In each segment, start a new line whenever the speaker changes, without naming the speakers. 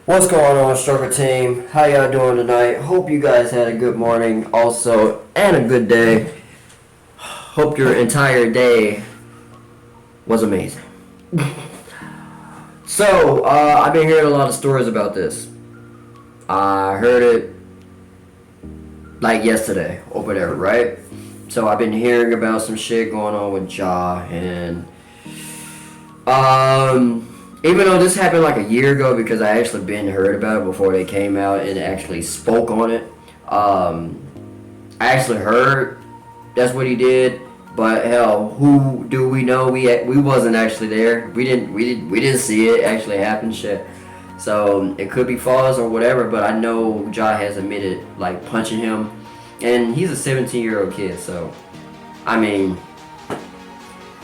What's going on, Struggle Team? How y'all doing tonight? Hope you guys had a good morning also and a good day. Hope your entire day was amazing. So, I've been hearing a lot of stories about this. I heard it like yesterday or whatever, right? So I've been hearing about some shit going on with Ja and even though this happened like a year ago, because I actually been heard about it before they came out and actually spoke on it. I actually heard that's what he did, but hell, who do we know? We wasn't actually there. We didn't see it actually happen. Shit. So it could be false or whatever, but I know Ja has admitted like punching him, and he's a 17-year-old kid. So I mean,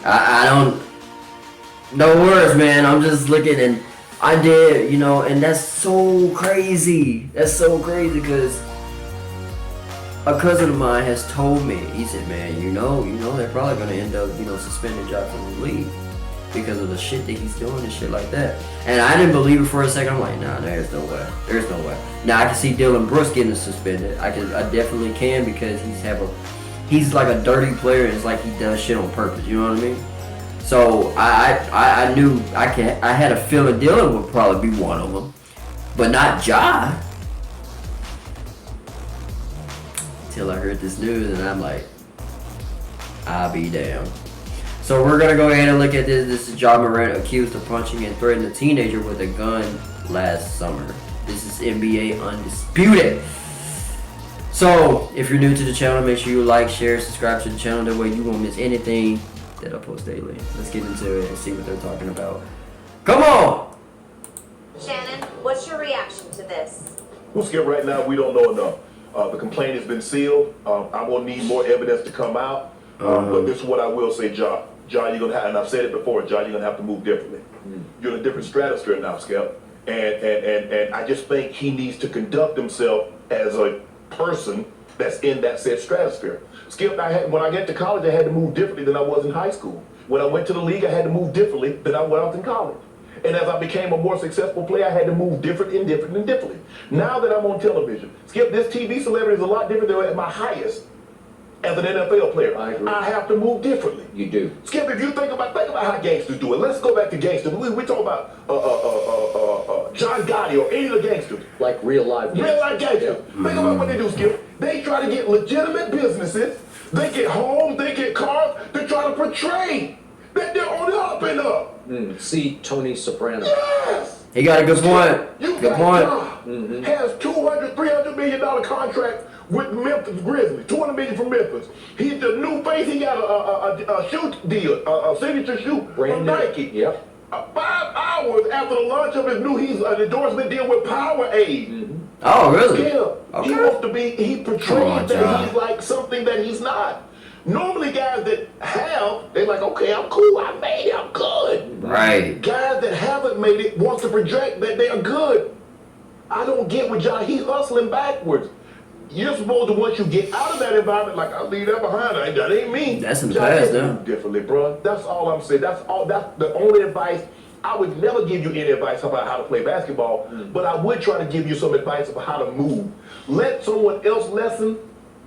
I don't. No words, man. I'm just looking, and I did, and that's so crazy. That's so crazy because a cousin of mine has told me. He said, "Man, they're probably gonna end up, suspending Ja from the league because of the shit that he's doing and shit like that." And I didn't believe it for a second. I'm like, "Nah, there's no way. There's no way." Now I can see Dylan Brooks getting suspended. I definitely can because he's like a dirty player. And it's like he does shit on purpose. You know what I mean? So I knew I had a feeling Dylan would probably be one of them, but not Ja. Till I heard this news, and I'm like, I'll be damned. So we're gonna go ahead and look at this. This is Ja Morant accused of punching and threatening a teenager with a gun last summer. This is NBA Undisputed. So if you're new to the channel, make sure you like, share, subscribe to the channel. That way you won't miss anything that I post daily. Let's get into it and see what they're talking about. Come on!
Shannon, what's your reaction to this?
We'll skip right now. We don't know enough. The complaint has been sealed. I will need more evidence to come out. But this is what I will say, Ja. Ja, you're gonna have, and I've said it before, Ja, you're gonna have to move differently. You're in a different stratosphere now, Skip. And I just think he needs to conduct himself as a person that's in that said stratosphere. Skip, when I get to college, I had to move differently than I was in high school. When I went to the league, I had to move differently than I was in college. And as I became a more successful player, I had to move differently. Now that I'm on television, Skip, this TV celebrity is a lot different than at my highest as an NFL player.
I agree.
I have to move differently.
You do.
Skip, if you think about how gangsters do it. Let's go back to gangsters. We talk about John Gotti or any of the gangsters.
Like real life gangsters.
Real life gangsters. Think about what they do, Skip. They try to get legitimate businesses. They get homes, they get cars. They try to portray that they're on the up and up.
See Tony Soprano.
Yes.
He got a good point.
You
Good
got
point.
Has $200-300 million contract with Memphis Grizzlies, $200 million from Memphis. He's the new face. He got a shoe deal, a signature shoe from Nike.
Yep.
5 hours after the launch of his new, he's an endorsement deal with Powerade.
Oh, really?
Yeah.
Okay.
He wants to be. He portrays that
Ja.
he's like something that he's not. Normally, guys that have, they're like, okay, I'm cool, I made it, I'm good.
Right.
Guys that haven't made it wants to project that they are good. I don't get with John. He's hustling backwards. You're supposed to, once you get out of that environment, like, I'll leave that behind. That ain't me.
That's in the
John,
past
you
now.
do differently, bro. That's all I'm saying. That's the only advice. I would never give you any advice about how to play basketball, but I would try to give you some advice about how to move. Let someone else's lesson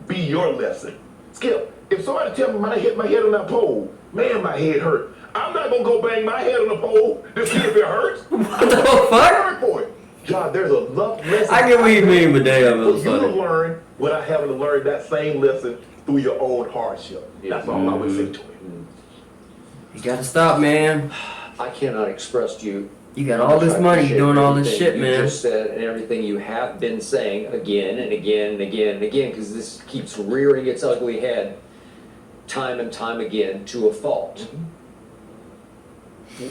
be your lesson. Skip, if somebody tell me I hit my head on that pole, man, my head hurt. I'm not gonna go bang my head on the pole to see if it hurts.
What the fuck?
Hurt for it. John, there's a lesson.
I get what you mean, but damn, it
for
was
you to
funny.
learn without having to learn that same lesson through your own hardship. That's all I would say to him.
You gotta stop, man.
I cannot express to you.
You got all this money, you doing all this shit,
You
man.
just said and everything you have been saying again and again and again and again, because this keeps rearing its ugly head time and time again to a fault.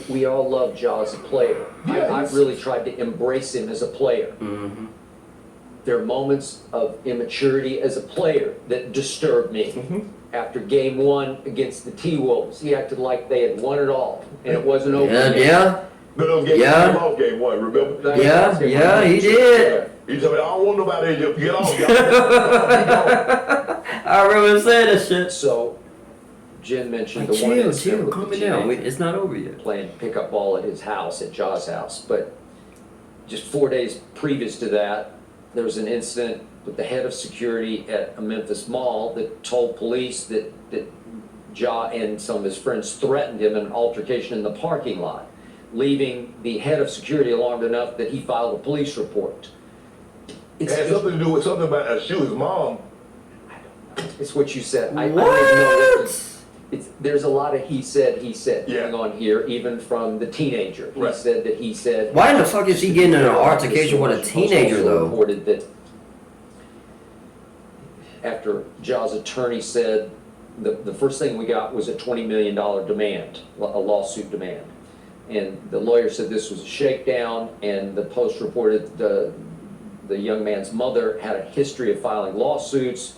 We all love Ja as a player.
Yes.
I've really tried to embrace him as a player. There are moments of immaturity as a player that disturb me. After game 1 against the T-Wolves, he acted like they had won it all, and it wasn't over.
Yeah.
No, those games,
Yeah.
he lost game 1, remember?
Yeah, he did.
He told me, I don't want nobody to get off.
I remember saying that shit.
So, Jen mentioned
Like,
the one incident
chill,
with
calm
the
it down.
teenager
It's not over yet.
playing pickup ball at his house, at Ja's house, but just 4 days previous to that, there was an incident with the head of security at a Memphis mall that told police that Ja and some of his friends threatened him in an altercation in the parking lot, leaving the head of security alarmed enough that he filed a police report.
It had something to do with something about a shoe. His mom.
It's what you said. I
What?
don't even know. There's a lot of he said
Yeah.
going on here, even from the teenager. He
Right.
said that he said.
Why in the fuck is he getting in an altercation with a teenager,
Also
though?
reported that after Ja's attorney said the first thing we got was a $20 million demand, a lawsuit demand. And the lawyer said this was a shakedown, and the Post reported the young man's mother had a history of filing lawsuits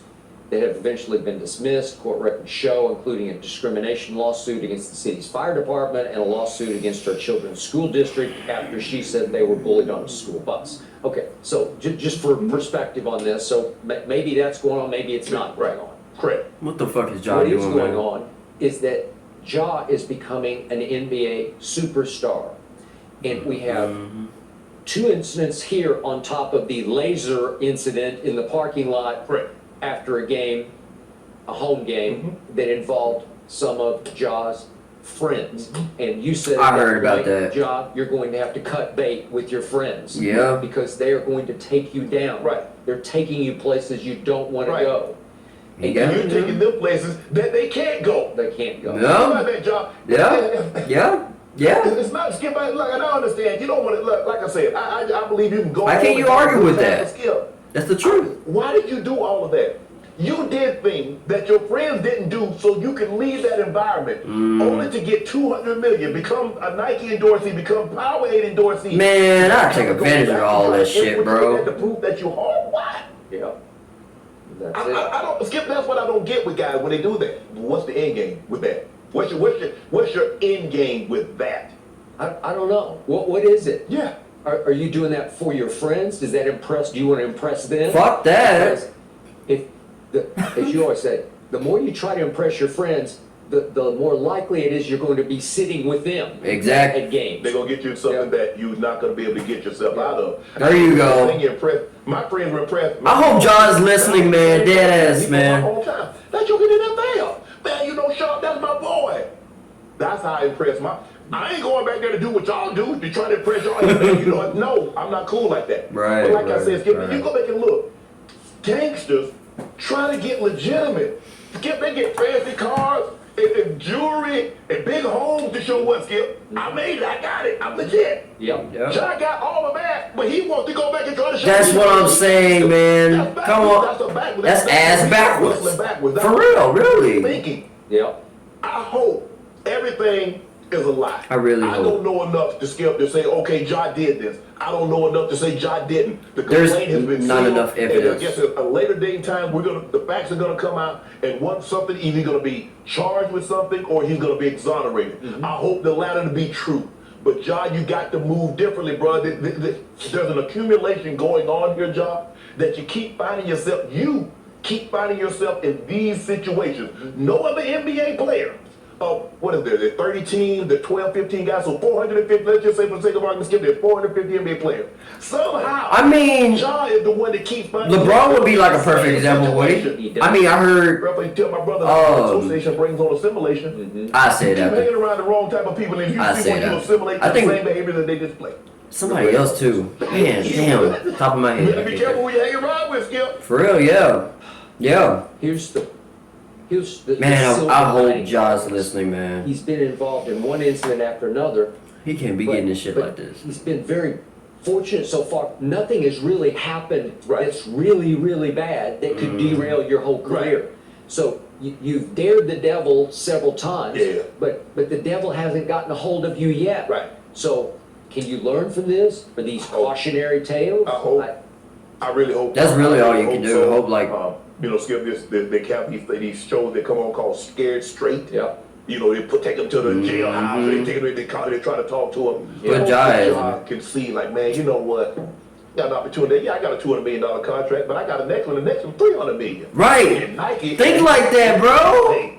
that have eventually been dismissed. Court records show, including a discrimination lawsuit against the city's fire department and a lawsuit against her children's school district after she said they were bullied on a school bus. Okay, so just for perspective on this, so maybe that's going on, maybe it's not going on.
Correct.
What the fuck is Ja
What is
doing,
going
man?
on is that Ja is becoming an NBA superstar. And we have two incidents here on top of the laser incident in the parking lot
Correct.
after a game, a home game, that involved some of Ja's friends. And you said
I
at
heard about
point,
that.
Ja, you're going to have to cut bait with your friends.
Yeah.
Because they are going to take you down.
Right.
They're taking you places you don't want to
Right.
go.
He
And
got
you're taking them places that they can't go.
They can't go.
You
Yeah.
know that job.
Yeah.
It's not Skip. Look, I don't understand. You don't want to look. Like I said, I believe you can go.
Why can't
on
you
and
argue with
do
that?
Skip.
That's the truth.
Why did you do all of that? You did things that your friends didn't do, so you could leave that environment, only to get 200 million, become a Nike endorsee, become Powerade endorsee.
Man, I take advantage of all that
that
shit, bro.
To prove that you're hard. Why?
Yeah. That's it.
I don't Skip. That's what I don't get with guys when they do that. What's the end game with that? What's your end game with that?
I don't know. What is it?
Yeah.
Are you doing that for your friends? Does that impress? Do you want to impress them?
Fuck that.
Because as you always say, the more you try to impress your friends, the more likely it is you're going to be sitting with them
Exactly.
at games.
They're gonna get you something that you're not gonna be able to get yourself out of.
There you go.
My friends were impressed.
I hope Ja's listening, man. Dead ass, man.
All the time. That you get in NFL. Man, you know, Sharp, that's my boy. That's how I impress I ain't going back there to do what y'all do, to try to impress y'all. You know what? No, I'm not cool like that.
Right,
But like I
right,
said, Skip,
right.
you go back and look. Gangsters try to get legitimate. Skip, they get fancy cars and jewelry and big homes to show what, Skip. I made it, I got it, I'm legit.
Yeah.
Yeah.
John got all of that, but he wants to go back and try to show
That's
me
what I'm
that.
saying, man.
That's
Come
backwards.
on.
That's
That's
backwards.
ass backwards.
Backwards.
For real, really.
Thinking.
Yeah.
I hope everything is a lie.
I really
I
hope.
don't know enough to Skip to say, okay, Ja did this. I don't know enough to say Ja didn't. The
There's
complaint has been
not
sealed,
enough
and
evidence.
I guess at a later date and time, the facts are gonna come out, and once something either gonna be charged with something or he's gonna be exonerated. I hope the latter to be true. But Ja, you got to move differently, bro. There's an accumulation going on here, Ja, that you keep finding yourself. You keep finding yourself in these situations. No other NBA player. What is there? There's 30 teams, there's 12, 15 guys, so 450, let's just say for the sake of argument, Skip, there's 450 NBA players. Somehow,
I mean,
Ja is the one that keeps finding
LeBron would be like a
himself
perfect
in the same
example, would he?
situation.
I mean, I heard.
Bro, you tell my brother association brings on assimilation.
I say
You
that.
hanging
But
around the wrong type of people, and you
I
see
say
when you
that.
assimilate
I
the
think-
same behavior that they display.
somebody else too. Man, damn. Top of my
You better
head.
be careful who you hang around with, Skip.
For real, yeah. Yeah.
Here's the
Man,
silver
I hope
lining.
Ja's listening, man.
He's been involved in one incident after another.
He can't be
but-
getting this shit
but
like this.
He's been very fortunate so far. Nothing has really happened
Right.
that's really, really bad that could derail your whole career. So you've dared the devil several times,
Yeah.
but the devil hasn't gotten a hold of you yet.
Right.
So can you learn from this? Are these
hope.
cautionary tales?
I hope. I really hope.
That's really
I
all you can do.
so.
Hope, like-
you know, Skip, they have these shows that come on called Scared Straight.
Yeah.
You know, they take them to the jailhouse, they take them, they try to talk to them.
But Ja is-
can see, like, man, you know what? Got an opportunity. Yeah, I got a $200 million contract, but I got the next one, $300 million.
Right.
And Nike.
Think like that, bro.
Hey,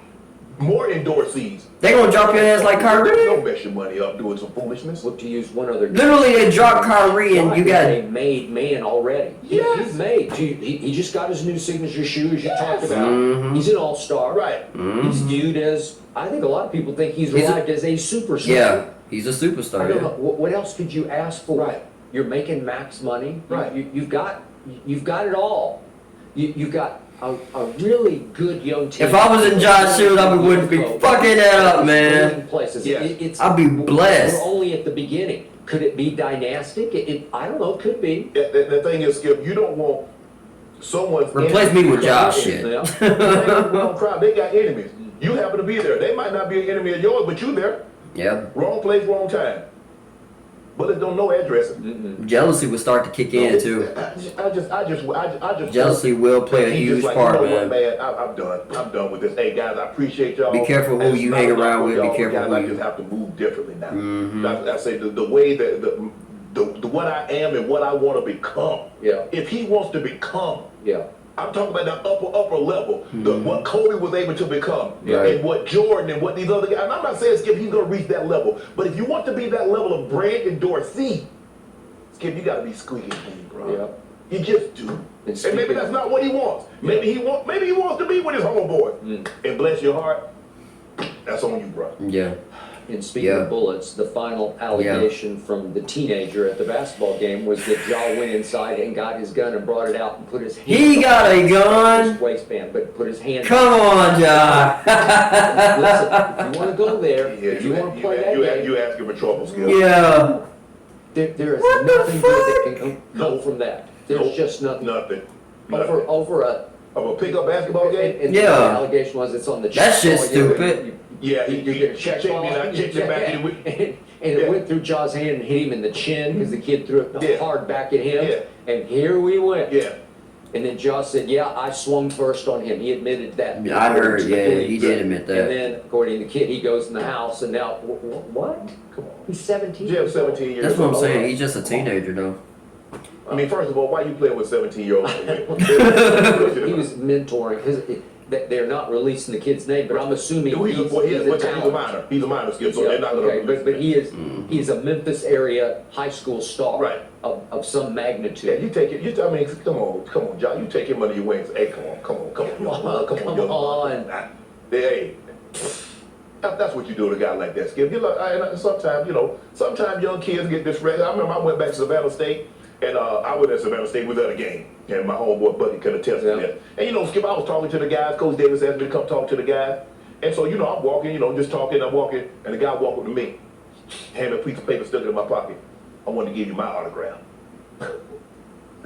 more endorsees.
They gonna drop your ass like Kyrie.
Don't mess your money up doing some foolishness.
Look, to use one other.
Literally, they dropped Kyrie and you got
a made man already.
Yes.
He's made. He just got his new signature shoes you talked about.
Mhm.
He's an all-star.
Right.
He's viewed as, I think a lot of people think he's
He's a-
arrived as a superstar.
yeah. He's a
I
superstar.
don't
Yeah.
know, what else could you ask for?
Right.
You're making max money.
Right.
You've got it all. You've got a really good young team.
If I was in John's shoes, I wouldn't be fucking that up, man.
Places.
Yes.
I'd be blessed.
We're only at the beginning. Could it be dynastic? I don't know. Could be.
The thing is, Skip, you don't want someone's
Replace me with Josh shit.
Yeah.
wrong crowd. They got enemies. You happen to be there. They might not be an enemy of yours, but you there.
Yeah.
Wrong place, wrong time. Bullets don't know addresses.
Jealousy would start to kick in too.
I just.
Jealousy will play a
He's
huge
just like,
part,
you know what,
man.
man? I'm done. I'm done with this. Hey guys, I appreciate y'all.
Be careful who
And
you
it's
hang
not
around
for
with. Be
y'all,
careful
guys.
who
I
you-
just have to move differently now.
Mhm.
I say the way that the what I am and what I want to become.
Yeah.
If he wants to become,
Yeah.
I'm talking about the upper level, what Kobe was able to become,
Yeah.
and what Jordan and what these other guys. And I'm not saying Skip he's gonna reach that level, but if you want to be that level of Brand and Dorsey, Skip, you gotta be squeaky clean, bro.
Yeah.
You just do.
And
And
speaking
maybe that's
of-
not what he wants. Maybe he wants to be with his homeboy. And bless your heart, that's on you, bro.
Yeah.
And speaking
Yeah.
of bullets, the final allegation from the teenager at the basketball game was that Ja went inside and got his gun and brought it out and put his hand
He got a gun?
his waistband, but put his hand.
Come on, John.
Listen, if you want to go there,
Yeah,
if you want to play that game,
you asking for trouble, Skip.
Yeah.
there is
What the
nothing good that
fuck?
can come from that. There's
Nope.
just nothing.
Nothing.
Over a.
Of a pickup basketball game?
And
Yeah.
the allegation was it's on the
That
check
shit's
ball, you know,
stupid.
Yeah,
You get a check ball,
me and I
you
checked it
check
back
it,
in the week.
and it
Yeah.
went through Ja's hand and hit him in the chin because the kid threw it
Yeah.
hard back at him.
Yeah.
And here we went.
Yeah.
And then Ja said, yeah, I swung first on him. He admitted that.
I heard,
To the
yeah,
police.
he did admit that.
And then, according to the kid, he goes in the house and now, what?
Come on.
He's 17.
Jim, 17 years
That's what I'm
old.
saying. He's just a teenager, though.
I mean, first of all, why you playing with 17-year-olds?
He was mentoring. They're not releasing the kid's name, but I'm assuming
He's a
talent.
minor. He's a minor, Skip, so
Yeah,
they're not going
okay,
to.
but he's a Memphis area high school star.
Right.
Of some
Yeah,
magnitude.
you take it. I mean, come on, John. You take him under your wings. Hey, come on,
Come on.
Hey, that's what you do to a guy like that, Skip. You know, sometimes young kids get disrespected. I remember I went back to Savannah State, and I was at Savannah State. We was at a game, and my homeboy Buddy could attest to that. And Skip, I was talking to the guys. Coach Davis asked me to come talk to the guys, and so I'm walking, just talking. I'm walking, and the guy walked up to me, hand me a piece of paper, stuck it in my pocket. I wanted to give you my autograph.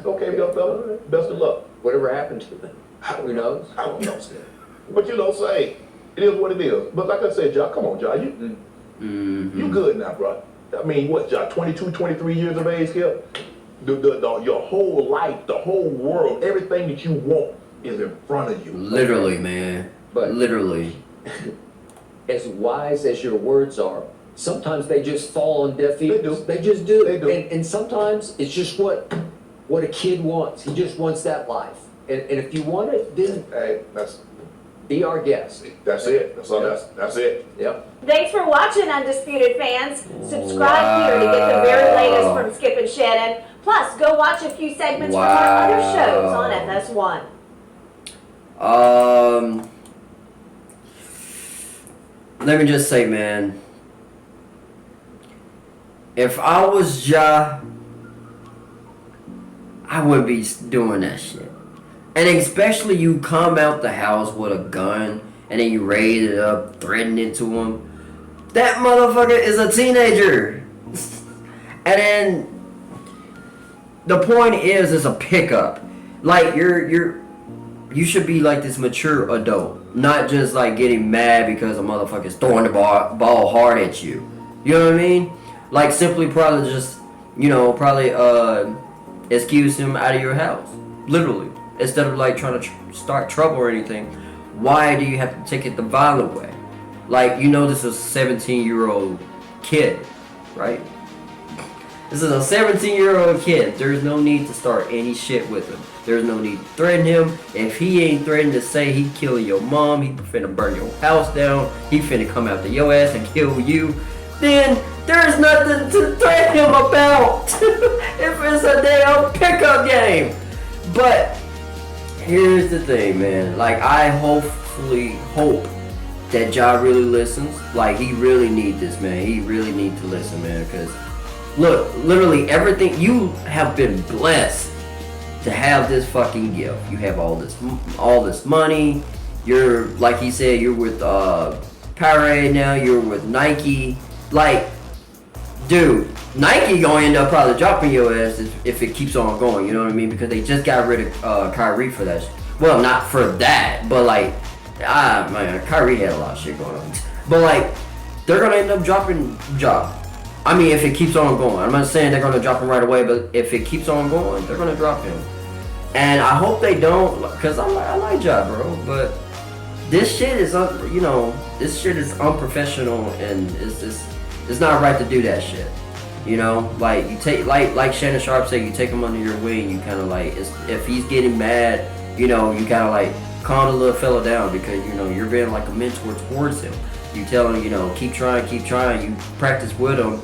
Okay, young fella. Best of luck.
Whatever happened to them? Who knows?
I don't know, Skip. But say, it is what it is. But like I said, John, come on, John. You good now, bro. I mean, what, John, 22, 23 years of age, Skip? Your whole life, the whole world, everything that you want is in front of you.
Literally, man.
But-
Literally.
As wise as your words are, sometimes they just fall on deaf ears.
They do.
They just do.
They do.
And sometimes it's just what a kid wants. He just wants that life. And if you want it, then
Hey,
be our guest.
that's it. That's all. That's it.
Yep.
Thanks for watching, Undisputed fans. Subscribe here to get the very latest from Skip and Shannon. Plus, go watch a few segments from our other shows on FS1.
Let me just say, man. If I was Ja, I wouldn't be doing that shit. And especially you come out the house with a gun and then you raise it up, threatening to him. That motherfucker is a teenager. And then the point is, it's a pickup. Like you should be like this mature adult, not just like getting mad because a motherfucker's throwing the ball hard at you. You know what I mean? Like simply probably just, excuse him out of your house, literally, instead of like trying to start trouble or anything. Why do you have to take it the violent way? Like, this is a 17-year-old kid, right? This is a 17-year-old kid. There's no need to start any shit with him. There's no need to threaten him. If he ain't threatening to say he kill your mom, he finna burn your house down, he finna come after your ass and kill you, then there's nothing to threaten him about. If it's a damn pickup game. But here's the thing, man. Like, I hopefully hope that Ja really listens. Like, he really need this, man. He really need to listen, man. Because, look, literally everything, you have been blessed to have this fucking gift. You have all this money. You're, like he said, you're with Powerade now. You're with Nike. Like, dude, Nike gonna end up probably dropping your ass if it keeps on going. You know what I mean? Because they just got rid of Kyrie for that. Well, not for that, but like, man, Kyrie had a lot of shit going on. But like, they're gonna end up dropping Ja. I mean, if it keeps on going. I'm not saying they're gonna drop him right away, but if it keeps on going, they're gonna drop him. And I hope they don't, cause I like Ja, bro. But this shit is, this shit is unprofessional, and it's not right to do that shit. You know, like you take, like Shannon Sharp said, you take him under your wing. You kind of like, if he's getting mad, you kind of like calm the little fella down, because you're being like a mentor towards him. You tell him, keep trying. You practice with him,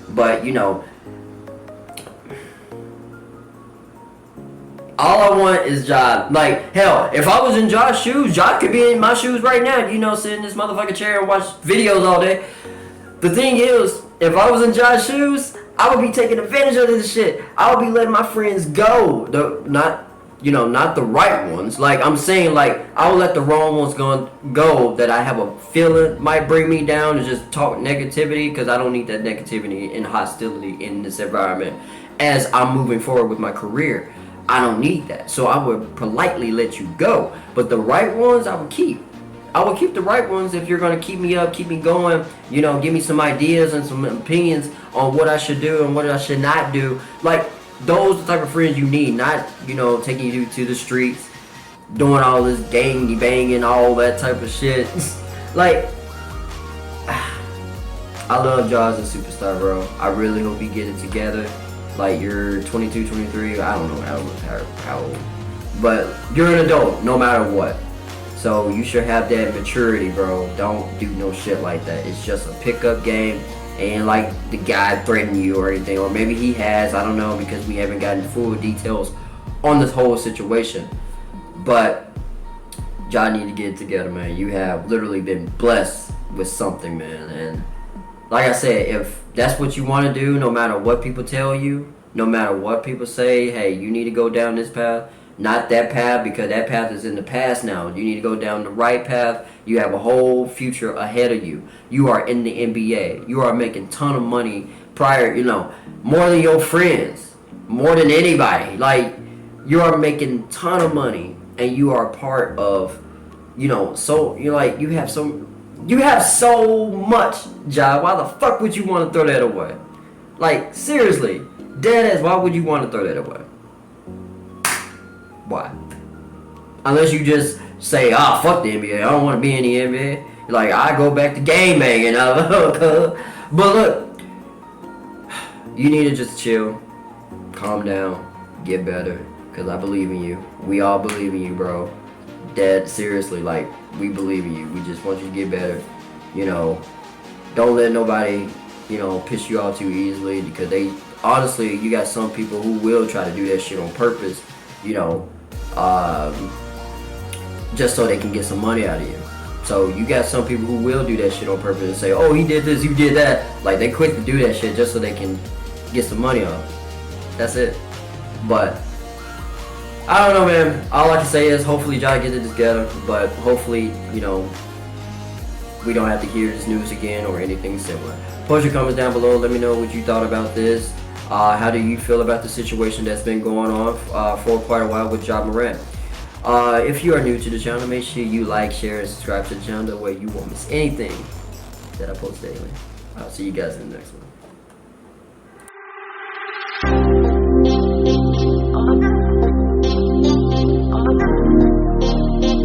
but all I want is Ja. Like, hell, if I was in Ja's shoes, Ja could be in my shoes right now, sit in this motherfucking chair and watch videos all day. The thing is, if I was in Ja's shoes, I would be taking advantage of this shit. I would be letting my friends go. Not the right ones. Like, I'm saying, like, I would let the wrong ones go that I have a feeling might bring me down, and just talk negativity, because I don't need that negativity and hostility in this environment as I'm moving forward with my career. I don't need that. So I would politely let you go. But the right ones, I would keep. I would keep the right ones if you're going to keep me up, keep me going, give me some ideas and some opinions on what I should do and what I should not do. Like, those are the type of friends you need, not, taking you to the streets, doing all this gangy banging, all that type of shit. Like, I love Ja as a superstar, bro. I really hope he get it together. Like, you're 22, 23, I don't know how old. But you're an adult, no matter what. So you should have that maturity, bro. Don't do no shit like that. It's just a pickup game. And like the guy threatened you or anything, or maybe he has, I don't know, because we haven't gotten full details on this whole situation. But Ja need to get it together, man. You have literally been blessed with something, man. And like I said, if that's what you want to do, no matter what people tell you, no matter what people say, hey, you need to go down this path, not that path, because that path is in the past now. You need to go down the right path. You have a whole future ahead of you. You are in the NBA. You are making a ton of money prior, more than your friends, more than anybody. Like, you are making a ton of money, and you are part of, so you're like, you have so much, Ja. Why the fuck would you want to throw that away? Like, seriously, deadass, why would you want to throw that away? Why? Unless you just say, fuck the NBA, I don't want to be in the NBA. Like, I go back to game banging. But look, you need to just chill, calm down, get better, because I believe in you. We all believe in you, bro. Dead, seriously, like, we believe in you. We just want you to get better. Don't let nobody, piss you off too easily, because honestly, you got some people who will try to do that shit on purpose, just so they can get some money out of you. So you got some people who will do that shit on purpose and say, oh, he did this, you did that. Like, they quick to do that shit just so they can get some money off. That's it. But I don't know, man. All I can say is hopefully Ja gets it together, but hopefully, we don't have to hear this news again or anything similar. Post your comments down below. Let me know what you thought about this. How do you feel about the situation that's been going on for quite a while with Ja Morant? If you are new to the channel, make sure you like, share, and subscribe to the channel. That way you won't miss anything that I post daily. I'll see you guys in the next one.